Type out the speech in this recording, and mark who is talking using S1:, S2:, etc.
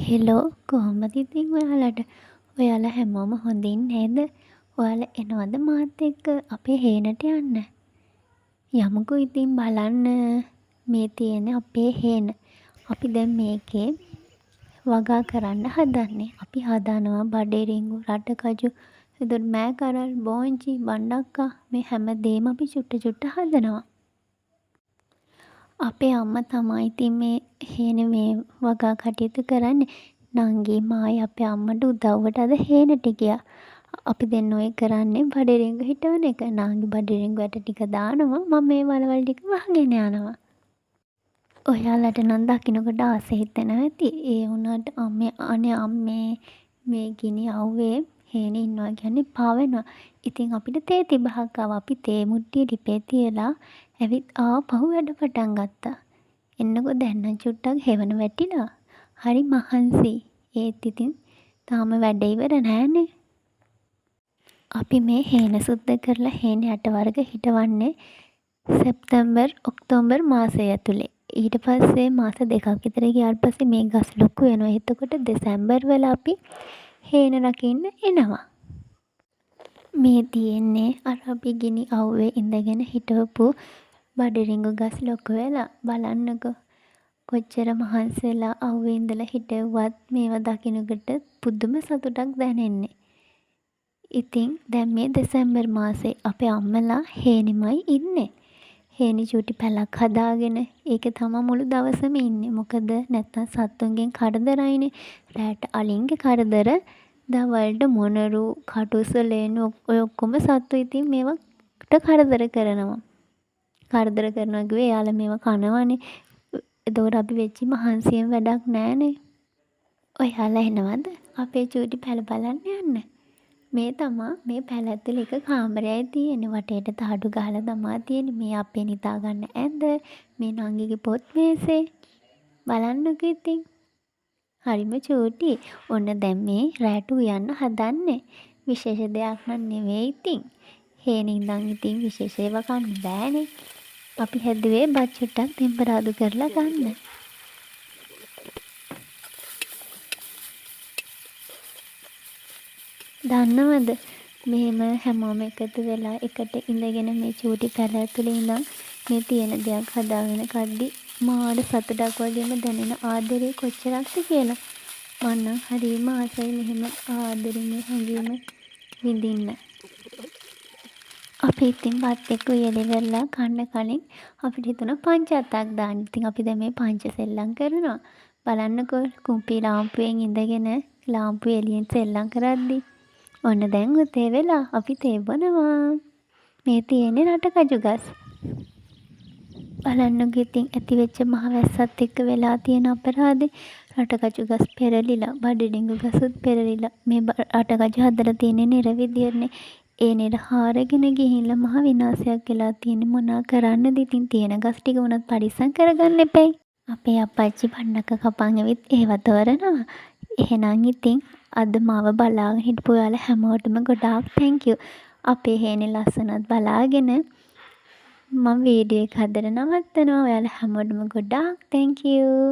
S1: Hello කොහොමද ඉතින් ඔයාලට? ඔයාලා හැමෝම හොඳින් නේද? ඔයාලා එනවද මාත් එක්ක අපේ හේනට යන්න? යමුකෝ ඉතින් බලන්න. මේ තියෙන්නේ අපේ හේන. අපි දැන් මේකේ වගා කරන්න හදන්නේ. අපි හදනවා බඩේරිංගු, රටකජු, එතකොට මෑ කරල්, බෝංචි, බණ්ඩක්කා මේ හැමදේම අපි චුට්ට චුට්ට හදනවා. අපේ අම්මා තමයි ඉතින් මේ හේනේ මේ වගා කටයුතු කරන්නේ. නංගි මායි අපේ අම්මට උදව්වට අද හේනට ගියා. අපි දෙන්න ඔය කරන්නේ බඩරිංගු හිටවන එක. නංගි බඩරිංගු ඇට ටික දානවා. මම මේ වලවල් ටික වහගෙන යනවා. ඔයාලට නම් දකින්නකොට ආස හිතෙනවා ඇති. ඒ වුණාට අනේ අම්මේ මේ ගිනි අව්වේ හේනේ ඉන්නවා කියන්නේ පාවෙනවා. ඉතින් අපිට තේ තිබහක් ආවා. අපි තේ මුට්ටිය ලිපේ තියලා ඇවිත් ආපහු වැඩ පටන් ගත්තා. එන්නකෝ දැන් නම් චුට්ටක් හෙවන වැටිලා. හරි මහන්සි. ඒත් ඉතින් තාම වැඩ ඉවර නෑනේ. අපි මේ හේන සුද්ධ කරලා හේන යට වර්ග හිටවන්නේ සැප්තැම්බර් ඔක්තෝබර් මාසය ඇතුලේ. ඊට පස්සේ මාස 2ක් විතර ගියාට පස්සේ මේ ගස් ලොකු වෙනවා. එතකොට දෙසැම්බර් වල අපි හේන රකින්න එනවා. මේ තියෙන්නේ අර අපි ගිනි අව්වේ ඉඳගෙන හිටවපු බඩරිංගු ගස් ලොකු වෙලා. බලන්නකෝ කොච්චර මහන්සි වෙලා අව්වේ ඉඳලා හිටවුවත් මේවා දකින්නකොට පුදුම සතුටක් දැනෙන්නේ. ඉතින් දැන් මේ දෙසැම්බර් මාසේ අපේ අම්මලා හේනෙමයි ඉන්නේ. හේනි චූටි පැලක් හදාගෙන ඒකේ තමයි මුළු දවසම ඉන්නේ. මොකද නැත්තම් සත්තුන්ගෙන් කරදරයිනේ. රැට අලින්ගේ කරදර, දවල්ට මොනරු, කටුසලේනු ඔය ඔක්කොම සත්තු ඉතින් මේවට කරදර කරනවා. කරදර කරනවා කිව්වේ එයාලා මේවා කනවනේ. එතකොට අපි වෙච්චි මහන්සියෙන් වැඩක් නෑනේ. ඔයාලා එනවද අපේ චූටි පැල බලන්න යන්න? මේ තමා මේ පැල ඇතුලේ එක කාමරයයි තියෙන්නේ. වටේට තහඩු ගහලා තමා තියෙන්නේ. මේ අපේ නිදා ගන්න ඇඳ, මේ නංගිගේ පොත් මේසේ. බලන්නකෝ ඉතින්. හරිම චූටි. ඔන්න දැන් මේ රැට උයන්න හදන්නේ. විශේෂ දෙයක් නම් නෙවෙයි ඉතින්. හේනේ ඉඳන් ඉතින් විශේෂ ඒවා කන්න බෑනේ. අපි හැදුවේ බත් චුට්ටක් තෙම්පරාදු කරලා ගන්න. දන්නවද මෙහෙම හැමෝම එකතු වෙලා එකට ඉඳගෙන මේ චූටි පැල ඇතුලේ ඉඳන් මේ තියෙන දෙයක් හදාගෙන කද්දි මාර සතුටක් වගේම දැනෙන ආදරේ කොච්චරක්ද කියලා. මම නම් හරිම ආසයි මෙහෙම ආදරෙම හැඟීම විඳින්න. අපි ඉතින් බත් එක්ක උයලා කන්න කලින් අපිට හිතුණා පංචාත්තක් දාන්න. ඉතින් අපි දැන් මේ පංච සෙල්ලම් කරනවා. බලන්නකෝ කුම්පි ලාම්පුවෙන් ඉඳගෙන ලාම්පුව එළියෙන් සෙල්ලම් කරද්දි ඔන්න දැන් උතේ වෙලා අපි තේ බොනවා. මේ තියෙන්නේ රටකජු ගස්. බලන්නකෝ ඉතින් ඇතිවෙච්ච මහ වැස්සත් එක්ක වෙලා තියෙන අපරාධේ. රටකජු ගස් පෙරලිලා, බඩරිංගු ගසුත් පෙරලිලා. මේ රටකජු හදලා තියෙන්නේ නිර විදියටනේ. ඒ නිර හාරගෙන ගිහිල්ලා මහ විනාශයක් වෙලා තියෙන්නේ. මොනා කරන්නද ඉතින් තියෙන ගස් ටික වුණත් පරිස්සම් කරගන්න එපැයි. අපේ අප්පච්චි පන්නක කපන් ඇවිත් ඒව තෝරනවා. එහෙනම් ඉතින් අද මාව බලාගෙන හිටපු ඔයාලා හැමෝටම ගොඩාක් තැන්ක් යූ. අපේ හේනේ ලස්සනත් බලාගෙන මම වීඩියෝ එක හදලා නවත්තනවා. ඔයාලා හැමෝටම ගොඩාක් තැන්ක් යූ.